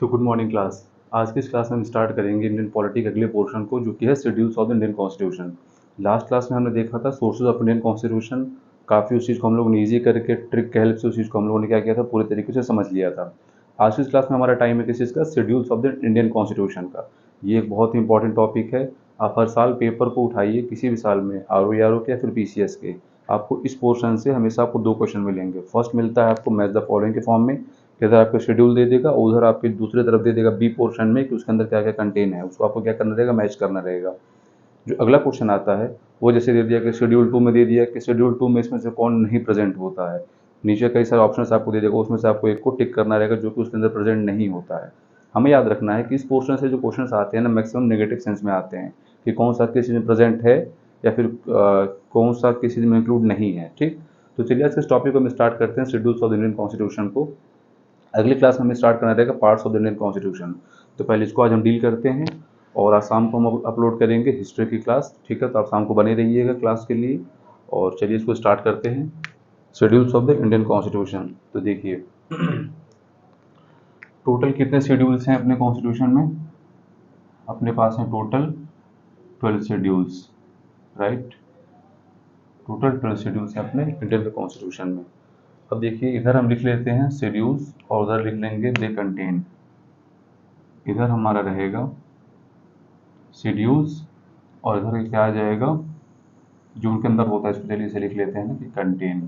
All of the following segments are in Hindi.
तो गुड मॉर्निंग क्लास। आज की इस क्लास में हम स्टार्ट करेंगे इंडियन पॉलिटी के अगले पोर्शन को, जो कि है schedules of the Indian constitution. Last class में हमने देखा था सोर्सेज ऑफ इंडियन कॉन्स्टिट्यूशन। काफ़ी उस चीज़ को हम लोग ने ईजी करके ट्रिक के हेल्प से उस चीज़ को हम लोगों ने क्या किया था, पूरे तरीके से समझ लिया था। आज की इस क्लास में हमारा टाइम है किस चीज़ का, schedules of the Indian constitution का। ये एक बहुत ही इंपॉर्टेंट टॉपिक है। आप हर साल पेपर को उठाइए, किसी भी साल में RO के या फिर PCS के, आपको इस पोर्शन से हमेशा आपको 2 क्वेश्चन मिलेंगे। फर्स्ट मिलता है आपको मैच द फॉलोइंग के फॉर्म में, इधर आपको शेड्यूल दे देगा, उधर आपके दूसरी तरफ दे देगा बी पोर्शन में कि उसके अंदर क्या क्या कंटेन है, उसको आपको क्या करना रहेगा, मैच करना रहेगा। जो अगला क्वेश्चन आता है वो जैसे दे दिया कि शेड्यूल 2 में दे दिया कि शेड्यूल 2 में इसमें से कौन नहीं प्रेजेंट होता है। नीचे कई सारे ऑप्शंस आपको दे देगा, उसमें से आपको एक को टिक करना रहेगा जो कि उसके अंदर प्रेजेंट नहीं होता है। हमें याद रखना है कि इस पोर्शन से जो क्वेश्चन आते हैं ना, मैक्सिमम नेगेटिव सेंस में आते हैं कि कौन सा किस चीज़ में प्रेजेंट है या फिर कौन सा किसी चीज़ में इंक्लूड नहीं है। ठीक, तो चलिए आज के इस टॉपिक को हम स्टार्ट करते हैं, schedules of the Indian constitution को। अगली क्लास में हमें स्टार्ट करना रहेगा parts of the Indian constitution. तो पहले इसको आज हम डील करते हैं और आज शाम को हम अपलोड करेंगे हिस्ट्री की क्लास। ठीक है, तो आप शाम को बने रहिएगा क्लास के लिए। और चलिए इसको स्टार्ट करते हैं, schedules of the Indian constitution. तो देखिए टोटल कितने शेड्यूल्स हैं अपने कॉन्स्टिट्यूशन में। अपने पास हैं total 12 schedules, right. Total 12 schedules हैं अपने इंडियन कॉन्स्टिट्यूशन में। अब देखिए इधर हम लिख लेते हैं शेड्यूल्स और उधर लिख लेंगे दे कंटेन। इधर हमारा रहेगा शेड्यूल्स और इधर क्या आ जाएगा, जो उनके अंदर होता है, इसको चलिए इसे लिख लेते हैं ना कि कंटेन,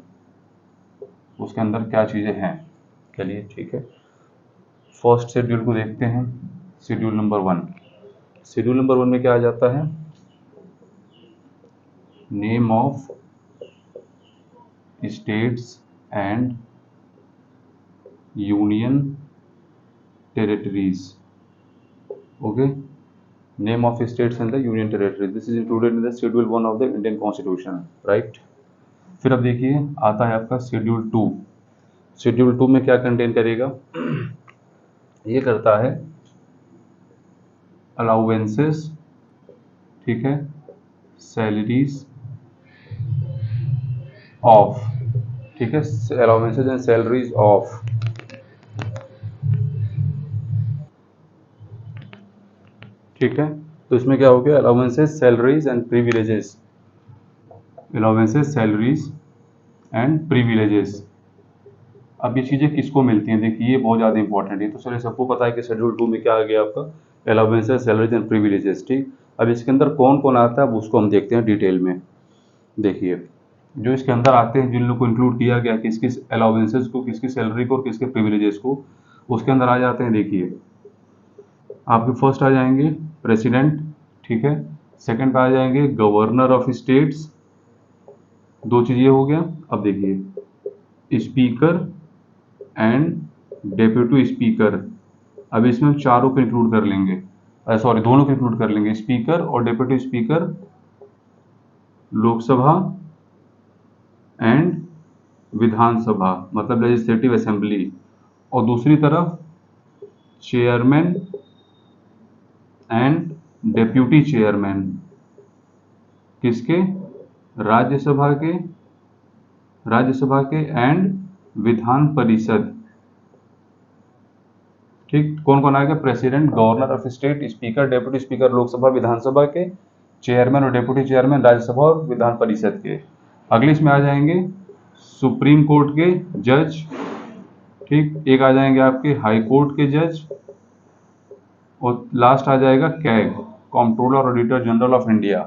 उसके अंदर क्या चीज़ें हैं। चलिए ठीक है, फर्स्ट शेड्यूल को देखते हैं, शेड्यूल नंबर 1। शेड्यूल नंबर 1 में क्या आ जाता है, name of states and union territories. Okay, name of states and the union territories, this is included in the schedule 1 of the Indian constitution, right. फिर अब देखिए आता है आपका शेड्यूल 2। शेड्यूल 2 में क्या कंटेन करेगा, ये करता है अलाउंसेस, ठीक है, सैलरीज ऑफ, ठीक है, अलाउंसेस एंड सैलरीज ऑफ, ठीक है। तो इसमें क्या हो गया, allowances, salaries and privileges, allowances, salaries and privileges. अब ये चीज़ें किसको मिलती हैं, देखिए ये बहुत ज़्यादा इंपॉर्टेंट है। तो चलिए सबको पता है कि शेड्यूल 2 में क्या आ गया आपका, अलाउंसेस, सैलरीज एंड प्रिविलेजेस। ठीक, अब इसके अंदर कौन कौन आता है अब उसको हम देखते हैं डिटेल में। देखिए जो इसके अंदर आते हैं, जिन लोग को इंक्लूड किया गया, किस किस अलाउंसेस को, किसकी सैलरी को और किसके प्रिविलेजेस को, उसके अंदर आ जाते हैं। देखिए आपके फर्स्ट आ जाएंगे प्रेसिडेंट, ठीक है। सेकंड पे आ जाएंगे गवर्नर ऑफ स्टेट्स, 2 चीज़ ये हो गया। अब देखिए स्पीकर एंड डेप्यूटी स्पीकर, अब इसमें हम चारों को इंक्लूड कर लेंगे, सॉरी दोनों को इंक्लूड कर लेंगे, स्पीकर और डेप्यूटी स्पीकर लोकसभा एंड विधानसभा, मतलब लेजिस्लेटिव असेंबली, और दूसरी तरफ चेयरमैन एंड डेप्यूटी चेयरमैन, किसके, राज्यसभा के एंड विधान परिषद। ठीक, कौन कौन आएगा, president, governor of state, speaker, deputy speaker Lok Sabha Vidhan Sabha के, चेयरमैन और डेप्यूटी चेयरमैन राज्यसभा और विधान परिषद के। अगले इसमें आ जाएंगे सुप्रीम कोर्ट के जज, ठीक, एक आ जाएंगे आपके हाई कोर्ट के जज, और लास्ट आ जाएगा कैग, कंट्रोलर और ऑडिटर जनरल ऑफ इंडिया।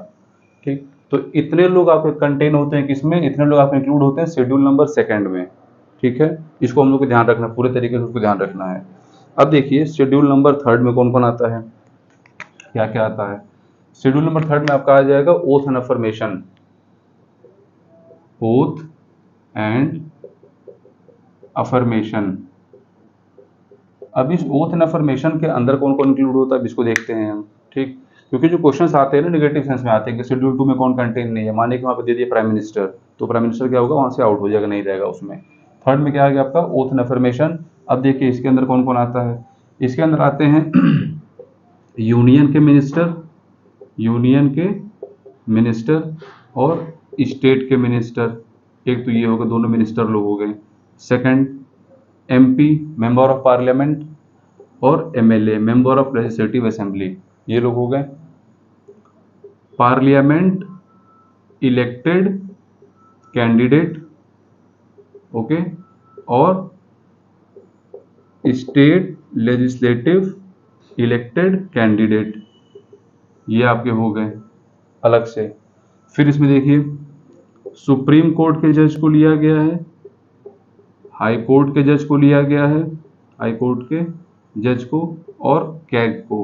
ठीक, तो इतने लोग आपके कंटेन होते हैं किसमें, इतने लोग आपके इंक्लूड होते हैं शेड्यूल नंबर 2 में। ठीक है, इसको हम लोग को ध्यान रखना, पूरे तरीके से उसको ध्यान रखना है। अब देखिए शेड्यूल नंबर 3 में कौन कौन आता है, क्या क्या आता है। शेड्यूल नंबर 3 में आपका आ जाएगा oath and affirmation, oath and affirmation. अब इस ओथ एंड अफर्मेशन के अंदर कौन कौन इंक्लूड होता है, इसको देखते हैं हम। ठीक, क्योंकि जो क्वेश्चंस आते हैं ना नेगेटिव सेंस में आते हैं कि शेड्यूल 2 में कौन कंटेन नहीं है। माने कि वहाँ पे दे दिया प्राइम मिनिस्टर, तो प्राइम मिनिस्टर क्या होगा, वहाँ से आउट हो जाएगा, नहीं रहेगा उसमें। 3 में क्या आ गया आपका, ओथ एंड अफर्मेशन। अब देखिए इसके अंदर कौन कौन आता है, इसके अंदर आते हैं यूनियन के मिनिस्टर और स्टेट के मिनिस्टर। एक तो ये होगा, दोनों मिनिस्टर लोग हो गए। Second MP, member of parliament, और MLA, member of legislative assembly, ये लोग हो गए। पार्लियामेंट इलेक्टेड कैंडिडेट, ओके, और स्टेट लेजिस्लेटिव इलेक्टेड कैंडिडेट, ये आपके हो गए अलग से। फिर इसमें देखिए, सुप्रीम कोर्ट के जज को लिया गया है, हाई कोर्ट के जज को लिया गया है, हाई कोर्ट के जज को, और कैग को।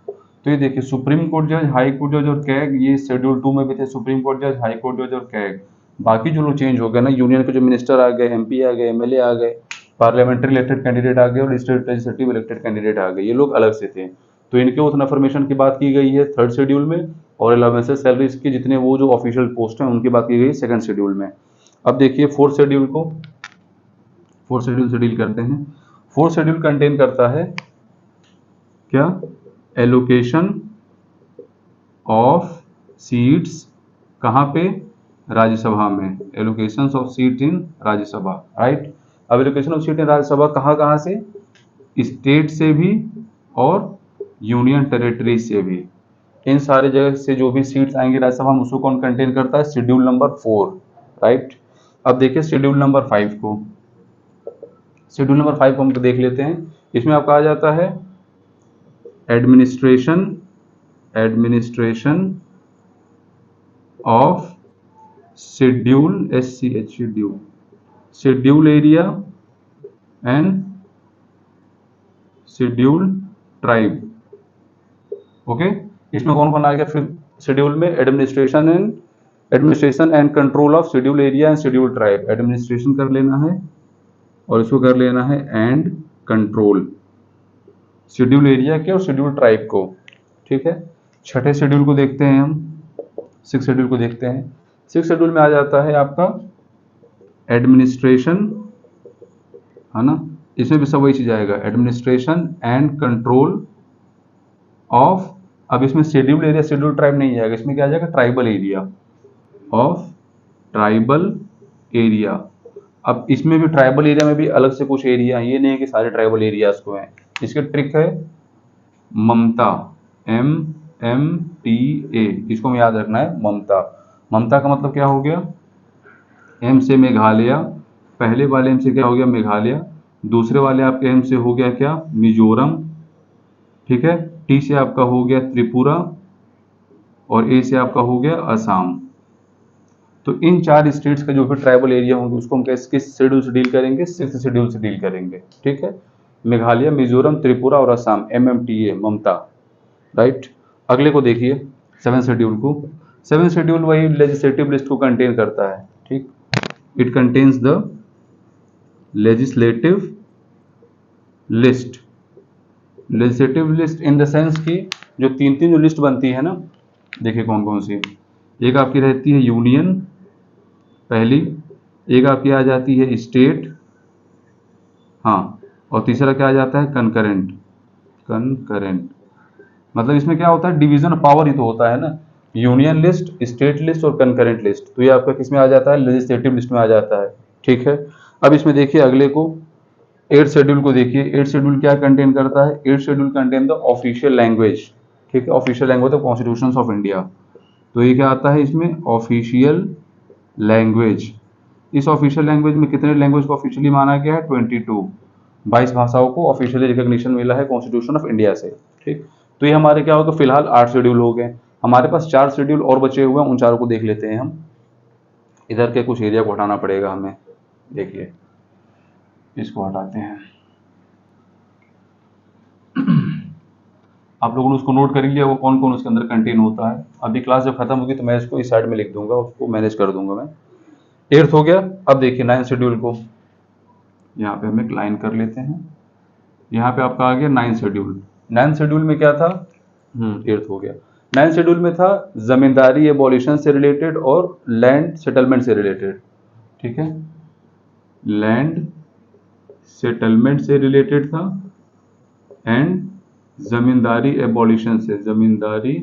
तो ये देखिए, सुप्रीम कोर्ट जज, हाई कोर्ट जज और कैग, ये शेड्यूल 2 में भी थे, सुप्रीम कोर्ट जज, हाई कोर्ट जज और कैग। बाकी जो लोग चेंज हो गए ना, यूनियन के जो मिनिस्टर आ गए, एमपी आ गए, एमएलए आ गए, पार्लियामेंट्री इलेक्टेड कैंडिडेट आ गए और स्टेट लेजिस्लेटिव इलेक्टेड कैंडिडेट आ गए, ये लोग अलग से थे। तो इनके ओथ एंड अफर्मेशन की बात की गई है थर्ड शेड्यूल में, और अलाउंसेस सैलरीज के जितने वो जो ऑफिशियल पोस्ट हैं उनकी बात की गई सेकंड शेड्यूल में। अब देखिए फोर्थ शेड्यूल को, फोर्थ शेड्यूल से डील करते हैं। फोर्थ शेड्यूल कंटेन करता है क्या? एलोकेशन ऑफ सीट्स, कहाँ पे? राज्यसभा में, allocation of seat in Rajya Sabha, right. अब एलोकेशन ऑफ सीट इन राज्यसभा कहाँ कहाँ से? स्टेट से भी और यूनियन टेरिटरी से भी, इन सारे जगह से जो भी सीट्स आएंगे राज्यसभा में उसको कौन कंटेन करता है? Schedule number 4, right. अब देखिए शेड्यूल नंबर 5 को, शेड्यूल नंबर 5 को हम देख लेते हैं। इसमें आपका आ जाता है administration, administration of schedule, SCH schedule, schedule area and schedule tribe, okay. इसमें कौन कौन आ गया फिर शेड्यूल में? Administration and control of schedule area and schedule tribe, administration कर लेना है और इसको कर लेना है एंड कंट्रोल, शेड्यूल एरिया के और शेड्यूल ट्राइब को, ठीक है। छठे शेड्यूल को देखते हैं हम, सिक्स शेड्यूल को देखते हैं। सिक्स शेड्यूल में आ जाता है आपका एडमिनिस्ट्रेशन, है ना, इसमें भी सब वही चीज आएगा, एडमिनिस्ट्रेशन एंड कंट्रोल ऑफ, अब इसमें शेड्यूल एरिया शेड्यूल ट्राइब नहीं आएगा, इसमें क्या आ जाएगा? Tribal area, of tribal area. अब इसमें भी ट्राइबल एरिया में भी अलग से कुछ एरिया, ये नहीं है कि सारे ट्राइबल एरियाज को हैं। इसके ट्रिक है ममता, MMTA, इसको हमें याद रखना है, ममता। ममता का मतलब क्या हो गया? M से मेघालय, पहले वाले M से क्या हो गया? मेघालय, दूसरे वाले आपके M से हो गया क्या? मिजोरम, ठीक है। T से आपका हो गया त्रिपुरा और A से आपका हो गया असम। तो इन चार स्टेट्स का जो भी ट्राइबल एरिया होंगे उसको हम किस शेड्यूल से डील करेंगे? सिक्स्थ शेड्यूल से डील करेंगे, ठीक है। मेघालय, मिजोरम, त्रिपुरा और असम, MMTA, ममता, राइट। अगले को देखिए, सेवन शेड्यूल को। सेवन शेड्यूल वही लेजिस्लेटिव लिस्ट को कंटेन करता है, ठीक। It contains the legislative list, legislative list in the sense की जो तीन तीन जो लिस्ट बनती है ना, देखिए कौन कौन सी। एक आपकी रहती है यूनियन पहली, एक आपकी आ जाती है स्टेट, हाँ, और तीसरा क्या आ जाता है? Concurrent, concurrent. मतलब इसमें क्या होता है? डिवीजन ऑफ पावर ही तो होता है ना, यूनियन लिस्ट, स्टेट लिस्ट और कंकरेंट लिस्ट। तो ये आपका किस में आ जाता है? लेजिस्लेटिव लिस्ट में आ जाता है, ठीक है। अब इसमें देखिए अगले को, एट शेड्यूल को देखिए। एट शेड्यूल क्या कंटेन करता है? Eighth schedule contain the official language, ठीक है। Official language of constitution of India. तो ये क्या आता है इसमें? Official language. इस ऑफिशियल लैंग्वेज में कितने लैंग्वेज को ऑफिशियली माना गया है? 22, 22 भाषाओं को ऑफिशियली रिकॉग्निशन मिला है कॉन्स्टिट्यूशन ऑफ इंडिया से, ठीक। तो ये हमारे क्या होगा? फिलहाल 8 शेड्यूल हो गए, हमारे पास 4 शेड्यूल और बचे हुए हैं, उन चारों को देख लेते हैं हम। इधर के कुछ एरिया को हटाना पड़ेगा हमें, देखिए इसको हटाते हैं। आप लोगों ने उसको नोट कर लिया वो कौन कौन उसके अंदर कंटेन होता है। अभी क्लास जब खत्म होगी तो मैं इसको इस साइड में लिख दूंगा, उसको मैनेज कर दूंगा मैं। एट्थ हो गया। अब देखिए 9 शेड्यूल को, यहाँ पे हम एक लाइन कर लेते हैं। यहाँ पे आपका आ गया 9 शेड्यूल। 9 शेड्यूल में क्या था? एट्थ हो गया। 9 शेड्यूल में था जमींदारी एबॉलिशन से रिलेटेड और लैंड सेटलमेंट से रिलेटेड, ठीक है। लैंड सेटलमेंट से रिलेटेड था एंड जमींदारी एबॉलिशन से, जमींदारी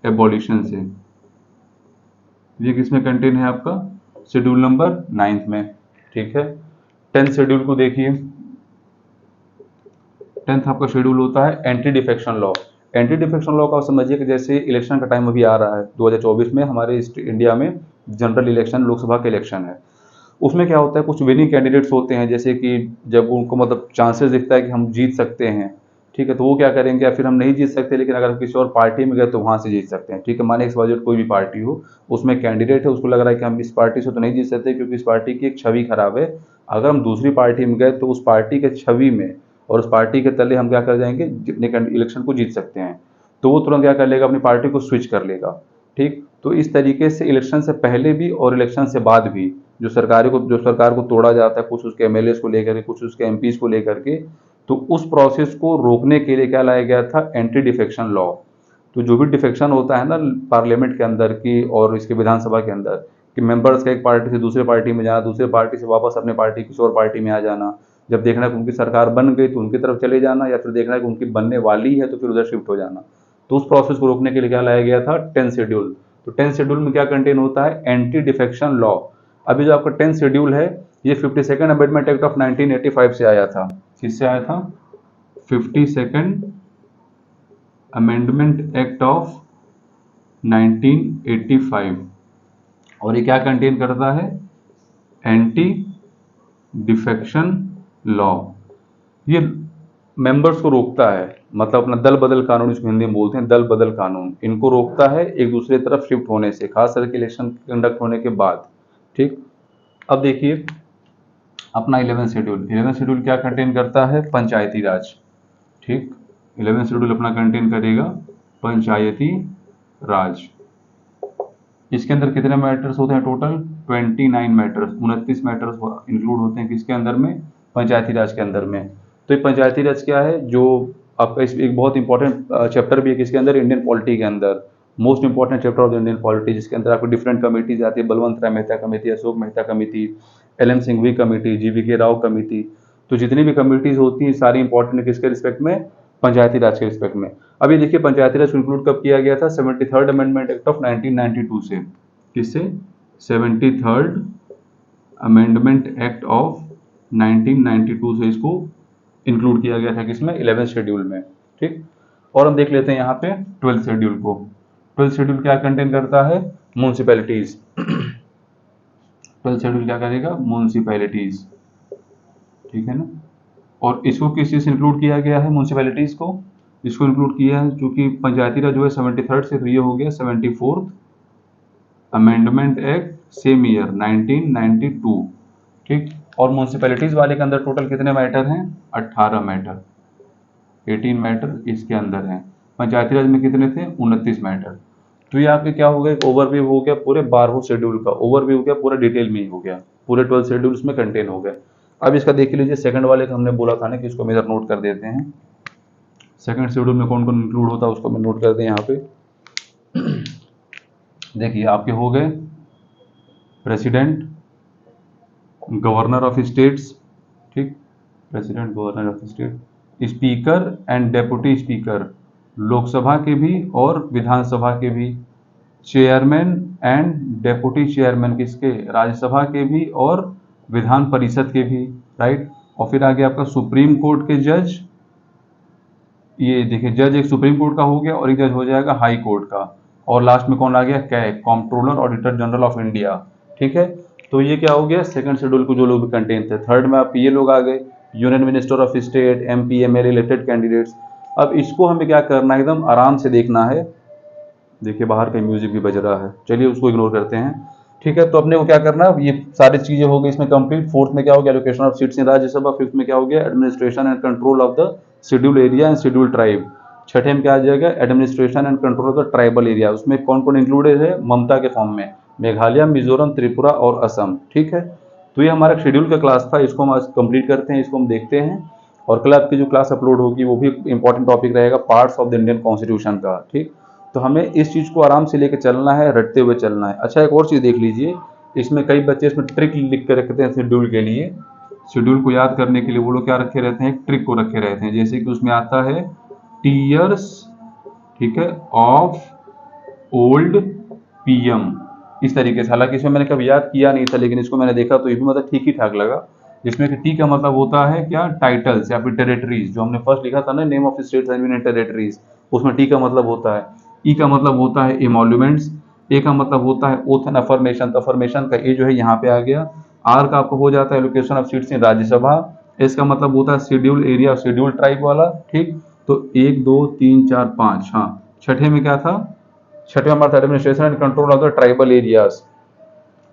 एबॉलिशन से, ये किसमें कंटेन है आपका? शेड्यूल नंबर 9 में, ठीक है। 10th शेड्यूल को देखिए। 10th आपका शेड्यूल होता है anti defection law. Anti defection law का समझिए कि जैसे इलेक्शन का टाइम अभी आ रहा है 2024 में हमारे इंडिया में जनरल इलेक्शन, लोकसभा के इलेक्शन है। उसमें क्या होता है, कुछ विनिंग कैंडिडेट्स होते हैं, जैसे कि जब उनको मतलब चांसेस दिखता है कि हम जीत सकते हैं, ठीक है, तो वो क्या करेंगे, या फिर हम नहीं जीत सकते लेकिन अगर किसी और पार्टी में गए तो वहाँ से जीत सकते हैं, ठीक है। माने इस वजह कोई भी पार्टी हो, उसमें कैंडिडेट है, उसको लग रहा है कि हम इस पार्टी से तो नहीं जीत सकते क्योंकि इस पार्टी की एक छवि खराब है, अगर हम दूसरी पार्टी में गए तो उस पार्टी के छवि में और उस पार्टी के तले हम क्या कर जाएंगे, जितने इलेक्शन को जीत सकते हैं। तो वो तुरंत क्या कर लेगा, अपनी पार्टी को स्विच कर लेगा, ठीक। तो इस तरीके से इलेक्शन से पहले भी और इलेक्शन से बाद भी जो सरकार को तोड़ा जाता है, कुछ उसके एमएलए को लेकर के, कुछ उसके एमपीज को लेकर के, तो उस प्रोसेस को रोकने के लिए क्या लाया गया था, एंटी डिफेक्शन लॉ। तो जो भी डिफेक्शन होता है ना पार्लियामेंट के अंदर की और इसके विधानसभा के अंदर, कि मेंबर्स का एक पार्टी से दूसरे पार्टी में जाना, दूसरे पार्टी से वापस अपने पार्टी किसी और पार्टी में आ जाना, जब देखना है कि उनकी सरकार बन गई तो उनकी तरफ चले जाना, या फिर देखना है कि उनकी बनने वाली है तो फिर उधर शिफ्ट हो जाना। तो उस प्रोसेस को रोकने के लिए क्या लाया गया था, 10 शेड्यूल। तो 10 शेड्यूल में क्या कंटेन होता है, एंटी डिफेक्शन लॉ। अभी जो आपका 10 शेड्यूल है ये 52nd अमेंडमेंट एक्ट ऑफ 1985 से आया था। किससे आया था, 52nd अमेंडमेंट एक्ट ऑफ 1985। और ये क्या कंटेन करता है, एंटी डिफेक्शन लॉ। ये मेंबर्स को रोकता है, मतलब अपना दल बदल कानून, इसको हिंदी में बोलते हैं दल बदल कानून, इनको रोकता है एक दूसरे तरफ शिफ्ट होने से, खास करके इलेक्शन कंडक्ट होने के बाद, ठीक। अब देखिए अपना 11 शेड्यूल। 11 शेड्यूल क्या कंटेन करता है, पंचायती राज, ठीक। 11 शेड्यूल अपना कंटेन करेगा पंचायती राज। इसके अंदर कितने मैटर्स होते हैं, टोटल 29 मैटर्स, 29 मैटर्स इंक्लूड होते हैं किसके अंदर में, पंचायती राज के अंदर में। तो ये पंचायती राज क्या है, जो आपका इस एक बहुत इंपॉर्टेंट चैप्टर भी है किसके अंदर, इंडियन पॉलिटी के अंदर, most important chapter of the Indian polity, जिसके अंदर आपको डिफरेंट कमिटीज आती है, Balwant Rai Mehta committee, Ashok Mehta committee, LM Singhvi committee, GVK Rao committee. तो जितनी भी कमिटीज होती हैं सारी इंपॉर्टेंट किसके रिस्पेक्ट में, पंचायती राज के रिस्पेक्ट में। अभी देखिए पंचायती राज को इंक्लूड कब किया गया था, 73rd अमेंडमेंट एक्ट ऑफ 1992 से। किससे, 73rd अमेंडमेंट एक्ट ऑफ 1992 से इसको इंक्लूड किया गया था किसमें, 11th शेड्यूल में, ठीक। और हम देख लेते हैं यहाँ पे 12th शेड्यूल को। 12th शेड्यूल क्या कंटेन करता है, म्यूनसिपैलिटीज। 12th शेड्यूल क्या करेगा, म्यूनसिपैलिटीज, ठीक है ना। और इसको किस चीज से इंक्लूड किया गया है, म्यूनसिपैलिटीज को इसको इंक्लूड किया है क्योंकि पंचायती राज जो है 73rd से, तो ये हो गया 74th amendment act same year 1992, ठीक। और म्यूनसिपैलिटीज वाले के अंदर टोटल कितने मैटर हैं, 18 मैटर, 18 मैटर इसके अंदर हैं। पंचायती राज में कितने थे, 29 मैटर। तो ये आपके क्या हो गया, एक ओवरव्यू हो गया पूरे 12 शेड्यूल का, ओवरव्यू हो गया पूरा, डिटेल में ही हो गया, पूरे 12 शेड्यूल इसमें कंटेन हो गए। अब इसका देख लीजिए सेकंड वाले का हमने बोला था ना कि इसको हम इधर नोट कर देते हैं। सेकंड शेड्यूल में कौन कौन इंक्लूड होता है उसको हम नोट करते हैं यहाँ पे। देखिए आपके हो गए प्रेसिडेंट, गवर्नर ऑफ स्टेट्स, ठीक, president governor of state, speaker and deputy speaker, Lok Sabha के भी और विधानसभा के भी, चेयरमैन एंड डेप्यूटी चेयरमैन किसके, राज्यसभा के भी और विधान परिषद के भी, राइट। और फिर आगे आपका सुप्रीम कोर्ट के जज, ये देखिए जज एक सुप्रीम कोर्ट का हो गया और एक जज हो जाएगा हाई कोर्ट का। और लास्ट में कौन आ गया, CAG, comptroller auditor general of India, ठीक है। तो ये क्या हो गया, सेकंड शेड्यूल को जो लोग भी कंटेन थे। थर्ड में आप ये लोग आ गए, union minister of state, MP MLA elected candidates. अब इसको हमें क्या करना है, एकदम आराम से देखना है। देखिए बाहर का म्यूजिक भी बज रहा है, चलिए उसको इग्नोर करते हैं, ठीक है। तो अपने को क्या करना है, ये सारी चीजें हो गई इसमें कंप्लीट। फोर्थ में क्या हो गया, allocation of seats in Rajya Sabha. Fifth में क्या हो गया, administration and control of the schedule area and schedule tribe. छठे में क्या आ जाएगा, administration and control of the tribal area. उसमें कौन कौन इंक्लूडेड है, ममता के फॉर्म में मेघालय, मिजोरम, त्रिपुरा और असम, ठीक है। तो ये हमारा शेड्यूल का क्लास था, इसको हम आज कंप्लीट करते हैं, इसको हम देखते हैं। और कल आपकी जो क्लास अपलोड होगी वो भी इंपॉर्टेंट टॉपिक रहेगा, parts of the Indian constitution का, ठीक। तो हमें इस चीज़ को आराम से लेकर चलना है, रटते हुए चलना है। अच्छा एक और चीज़ देख लीजिए, इसमें कई बच्चे इसमें ट्रिक लिख के रखते हैं शेड्यूल के लिए। शेड्यूल को याद करने के लिए वो लोग क्या रखे रहते हैं, एक ट्रिक को रखे रहते हैं। जैसे कि उसमें आता है टीयर्स, ठीक है, ऑफ ओल्ड PM, इस तरीके से। हालांकि इसमें मैंने कभी याद किया नहीं था लेकिन इसको मैंने देखा तो ये भी मतलब ठीक ही ठाक लगा। जिसमें कि टी का मतलब होता है क्या, टाइटल्स या फिर टेरिटरीज, जो हमने फर्स्ट लिखा था ना, name of states and union territories, उसमें टी का मतलब होता है। ई का मतलब होता है इमोल्यूमेंट्स। ए का मतलब होता है ओथ एंड अफर्मेशन, तो अफर्मेशन का ए जो है यहाँ पे आ गया। आर का आपको हो जाता है allocation of seats in Rajya Sabha. S का मतलब होता है शेड्यूल एरिया, शेड्यूल ट्राइब वाला, ठीक। तो 1 2 3 4 5, हाँ। छठे में क्या था, छठे में हमारा था administration and control of the tribal areas.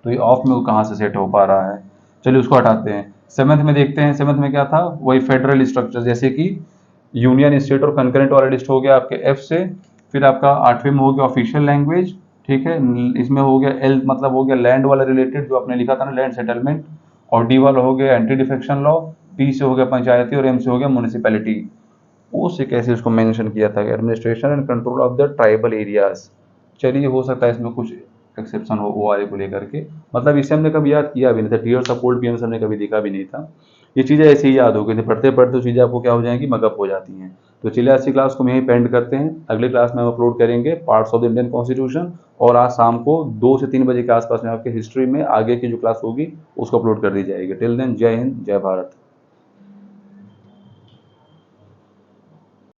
तो ये ऑफ में वो कहाँ से सेट हो पा रहा है, चलिए उसको हटाते हैं। सेवन्थ में देखते हैं, सेवन्थ में क्या था, वही फेडरल स्ट्रक्चर, जैसे कि यूनियन, स्टेट और कंकरेंट वाला लिस्ट हो गया आपके एफ से। फिर आपका आठवें में हो गया ऑफिशियल लैंग्वेज, ठीक है। इसमें हो गया एल मतलब हो गया लैंड वाला रिलेटेड, जो आपने लिखा था ना, लैंड सेटलमेंट। और डी वाला हो गया एंटी डिफेक्शन लॉ। पी से हो गया पंचायती और एम से हो गया म्यूनिसिपैलिटी। ओ से कैसे उसको मेंशन किया था, administration and control of the tribal areas. चलिए हो सकता है इसमें कुछ एक्सेप्शन हो वो वाले को लेकर के, मतलब इसे हमने कभी याद किया भी नहीं था, टीयर सपोर्ट भी हमने कभी देखा भी नहीं था। ये चीज़ें ऐसे ही याद हो गई थी, पढ़ते पढ़ते चीज़ें आपको क्या हो जाएंगी, मगअप हो जाती हैं। तो चलिए आज की क्लास को हम यहीं पेंड करते हैं, अगली क्लास में हम अपलोड करेंगे parts of the Indian constitution. और आज शाम को 2 से 3 बजे के आसपास में आपके हिस्ट्री में आगे की जो क्लास होगी उसको अपलोड कर दी जाएगी। टिल देन, जय हिंद, जय भारत।